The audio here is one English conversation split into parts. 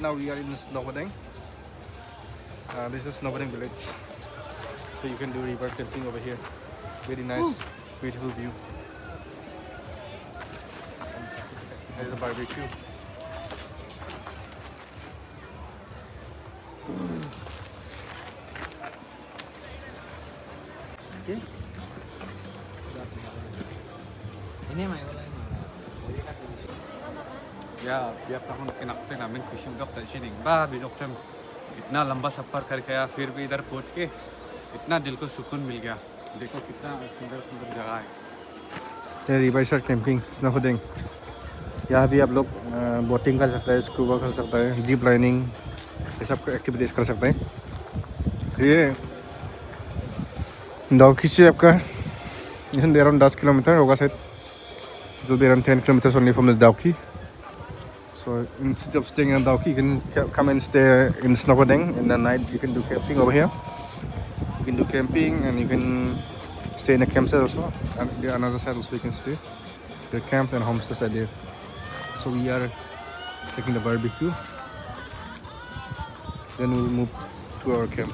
now we are in Shnongpdeng. This is Shnongpdeng village. So you can do river camping over here. Very nice, beautiful view. And there is a barbecue. Okay. या बिया तहन के नाते नामिन खुशी में दफ्तर से निकला भी डॉक्टर इतना लंबा सफर करके आया फिर भी इधर पहुंच के इतना दिल को सुकून मिल गया देखो कितना सुंदर सुंदर जगह है ये रिवर साइड कैंपिंग स्नोपडेंग यहाँ भी आप लोग बोटिंग कर सकते हैं स्कूबा कर सकते हैं जीप लाइनिंग ये सब एक्टिविटीज़ कर सकते हैं ये दाउकी से आपका अराउंड 10 किलोमीटर होगा शायद जो भी around 10 kilometers only from the Dauki. So instead of staying in Dauki, you can come and stay in Shnongpdeng. In the night, you can do camping over here. You can do camping and you can stay in a campsite also. And the another side also you can stay. There are camps and homestays are there. So we are taking the barbecue. Then we'll move to our camp.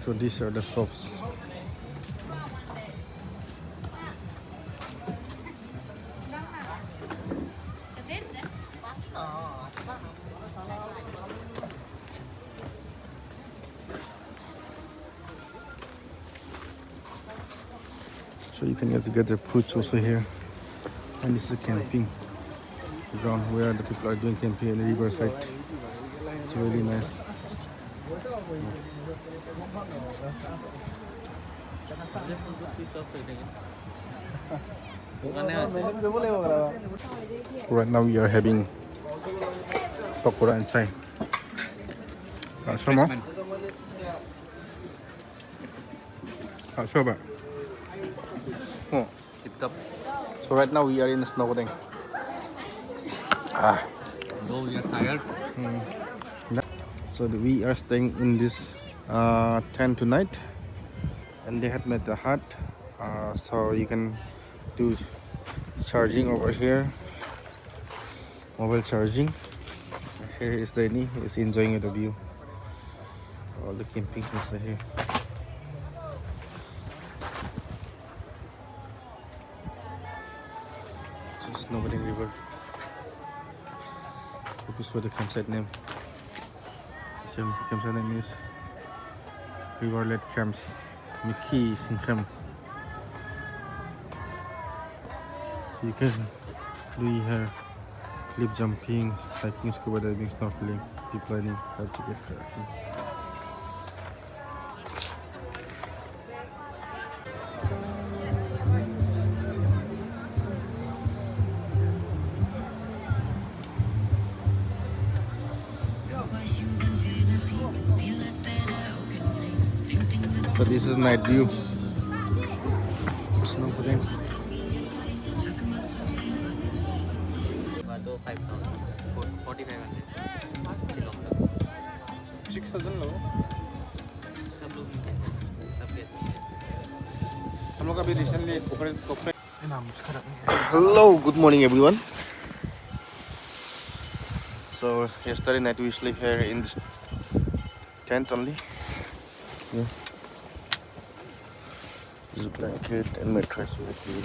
So these are the shops. So you can get the fruits also here. And this is a camping ground where the people are doing camping in the riverside. It's really nice. Right now we are having pakora and chai. So right now we are in Shnongpdeng. Though we are tired. So we are staying in this tent tonight, and they had made the hut, so you can do charging over here, mobile charging. Here is Danny, he's enjoying the view. All the camping things are here. This is Shnongpdeng River. This is what the campsite name. Same campsite name is Riverlet Camps, Miki Sinkhem. So you can do here cliff jumping, hiking, scuba diving, snorkeling, zip lining, how to get kayaking. So this is night view. Shnongpdeng. 6,000 लोग सब लोग हम लोग अभी recently Hello, good morning everyone. So yesterday night we sleep here in this tent only. Yeah. This blanket and mattress with you.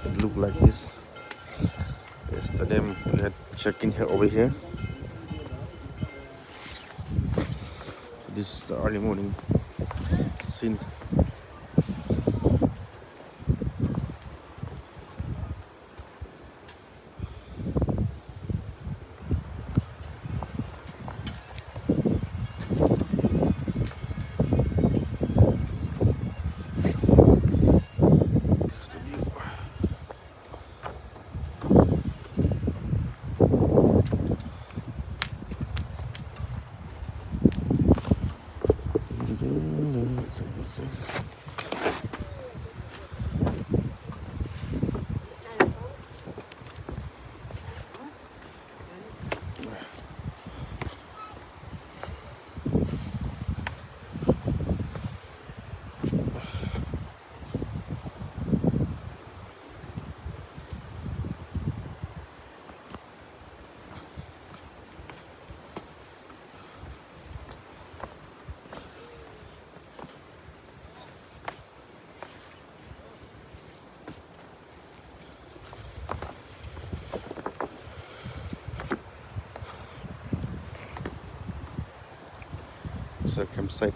It look like this. Yesterday we had check-in here over here. So this is the early morning scene. our campsite.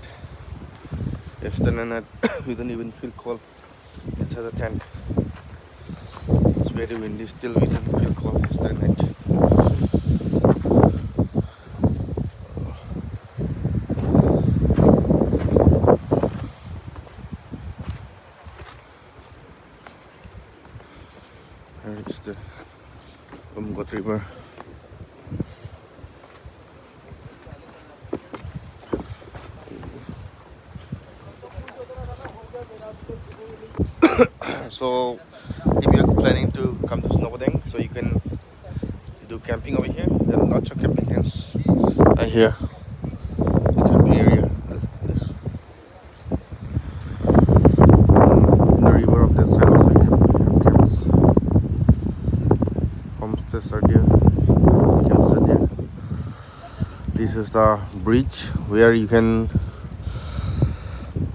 Yesterday night we don't even feel cold inside the tent. It's very windy, still we didn't feel cold yesterday night. Here is the River. So if you're planning to come to Shnongpdeng, so you can do camping over here. There are lots of camping tents here. The camping area. This. The river of that side also you have camps. Homestays are there. Camps are there. This is the bridge where you can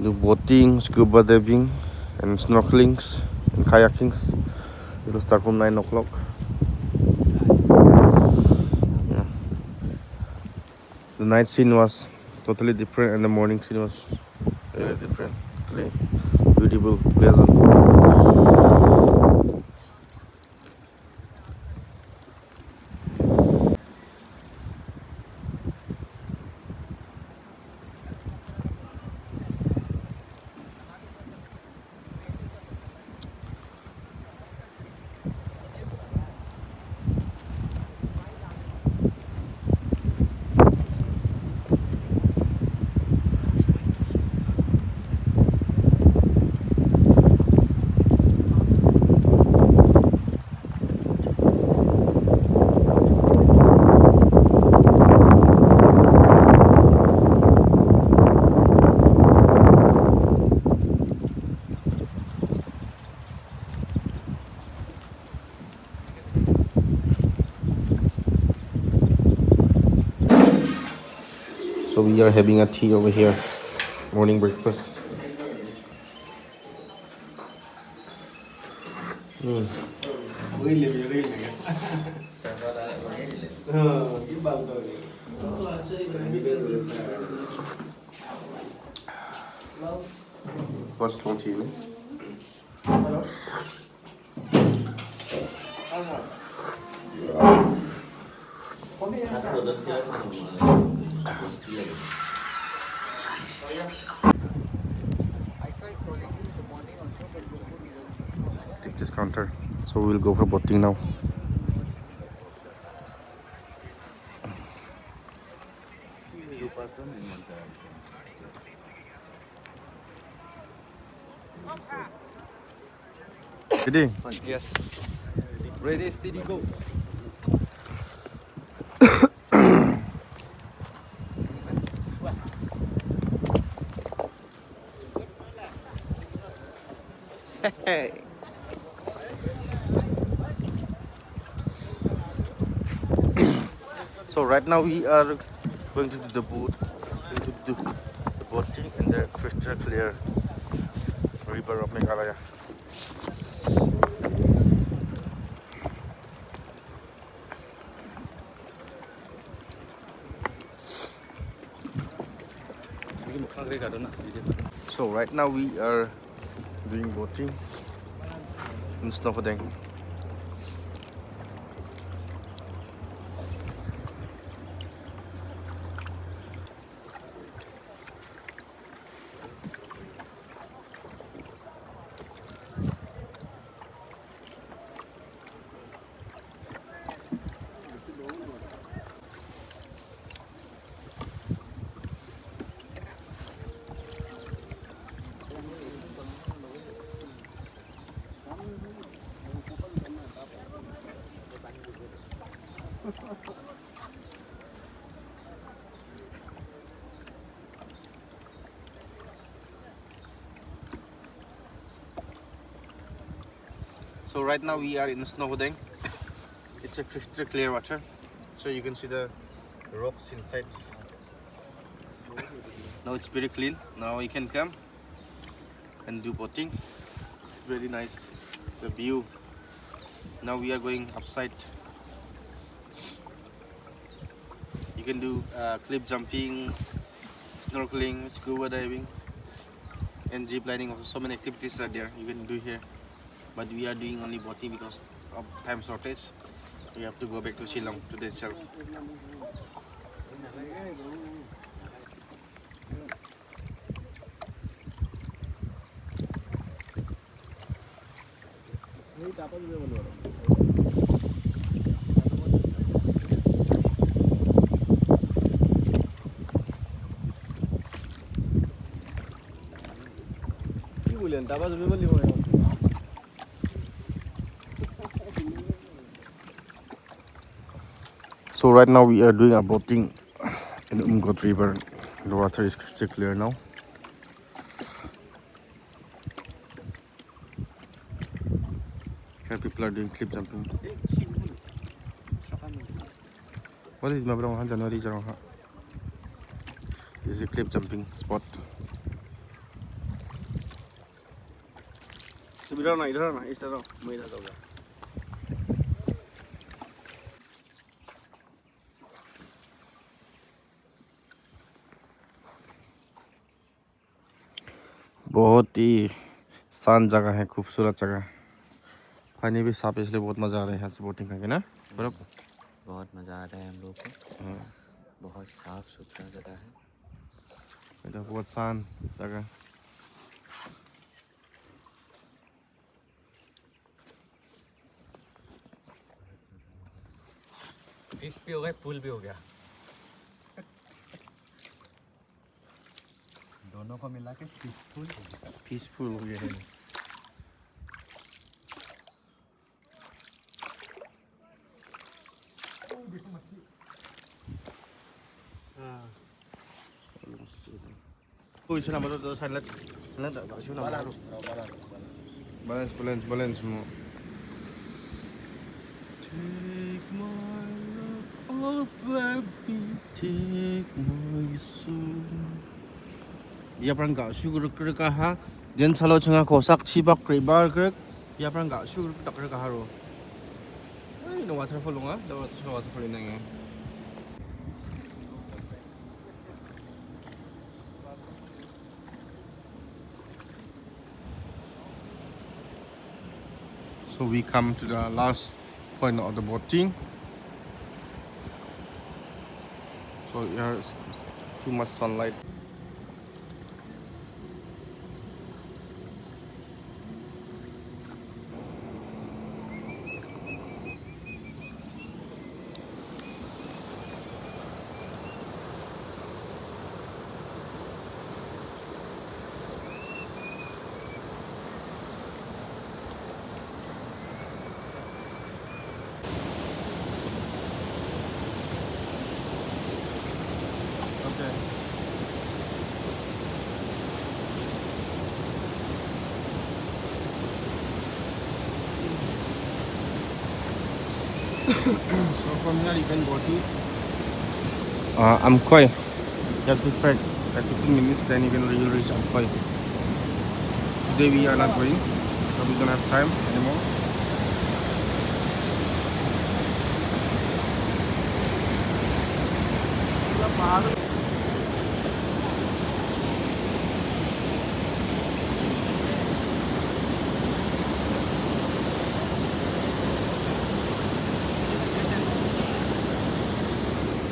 do boating, scuba diving, and snorkelings and kayakings. It will start from 9 o'clock. Yeah. The night scene was totally different and the morning scene was very different. Really beautiful, pleasant. So we are having a tea over here, morning breakfast. What's strong tea? Tip discounter. So we'll go for boating now. Ready? Yes. Ready, steady, go. Hey. So right now we are going to do the boat, going to do the boating in the crystal clear river of Meghalaya. So right now we are doing boating in Shnongpdeng. So right now we are in Shnongpdeng. It's a crystal clear water, so you can see the rocks inside. Now it's very clean. Now you can come and do boating. It's very nice, the view. Now we are going upside. You can do cliff jumping, snorkeling, scuba diving, and zip lining. Also, so many activities are there you can do here. But we are doing only boating because of time shortage. We have to go back to Shillong today itself. So right now we are doing a boating in Umgot River. The water is crystal clear now. Here people are doing cliff jumping. What is January? This is a cliff jumping spot. बहुत ही शांत जगह है, खूबसूरत जगह। पानी भी साफ है, इसलिए बहुत मज़ा आ रहा है यहाँ से बोटिंग करके ना। बराबर बहुत मज़ा आ रहा है हम लोग को। बहुत साफ सुथरा जगह है। इधर बहुत शांत जगह। फिश भी हो गए, पुल भी हो गया। दोनों को मिला के पीसफुल हो गया है। balance mo. Take my love, oh baby, take my soul. Dia parang gak syukur kerja ha. Jen selalu cengar kosak cibak kribar kerja. Dia parang gak syukur tak kerja haro. Ay, no waterfall nga. Daw atas no waterfall ina nga. So we come to the last point of the boating. So there's too much sunlight. Okay. So from here you can go to Amkoy. You have to trek like 15 minutes, then you can reach Amkoy. Today we are not going, so we don't have time anymore.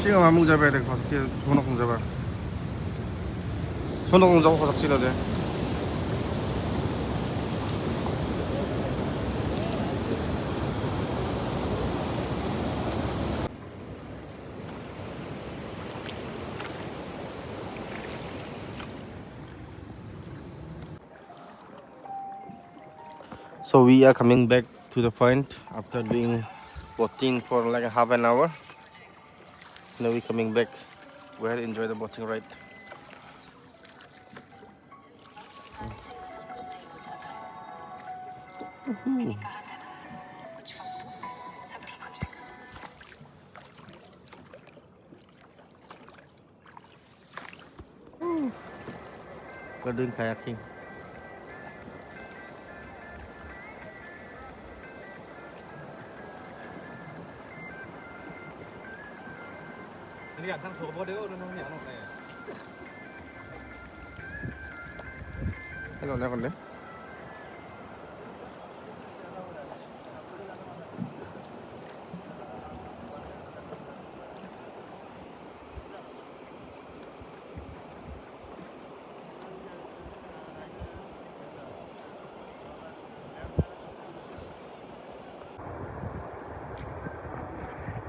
지금 안목 잡아야 돼. 화석지 손오공 잡아. 손오공 잡고 화석지도 돼. So we are coming back to the point after doing boating for like a half an hour. Now we're coming back. We had enjoyed the boating ride. We're doing kayaking. Hello, Nakonde.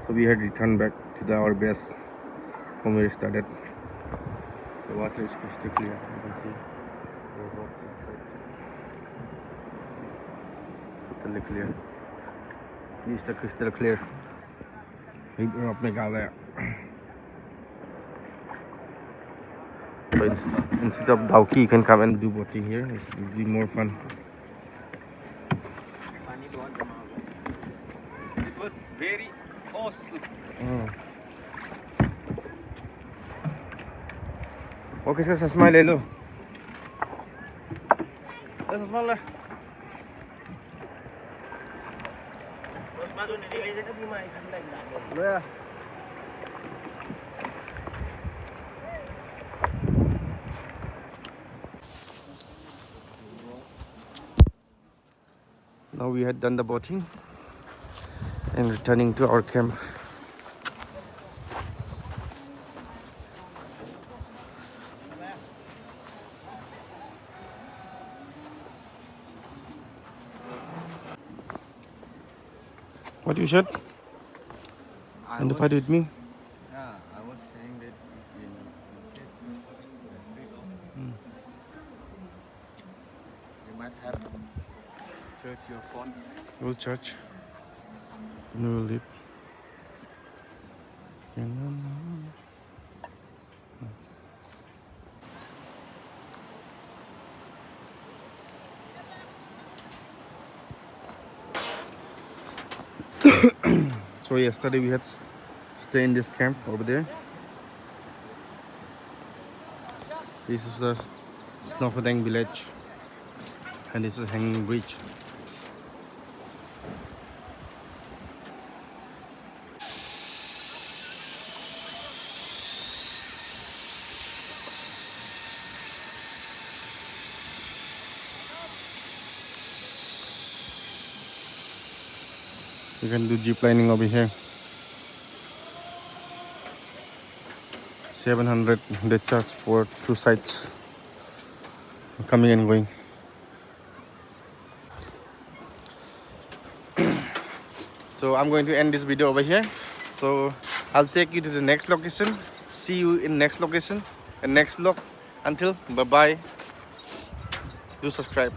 So we had returned back to our base from where we started. The water is crystal clear. You can see the rocks inside. Totally clear. This is the crystal clear river of Meghalaya. So instead of Dauki, you can come and do boating here. It will be more fun. It was very awesome. Okay, sir, smile hello. Smile. Yeah. Now we had done the boating and returning to our camp. What you said? And to fight with me? Yeah, I was saying that in case you might have to charge your phone. We'll charge. And we will leave. So yesterday we had stay in this camp over there. This is the Shnongpdeng village, and this is Hanging Bridge. You can do jeep lining over here. 700 they charge for 2 sides, coming and going. So I'm going to end this video over here. So I'll take you to the next location. See you in next location and next vlog. Until bye bye. Do subscribe.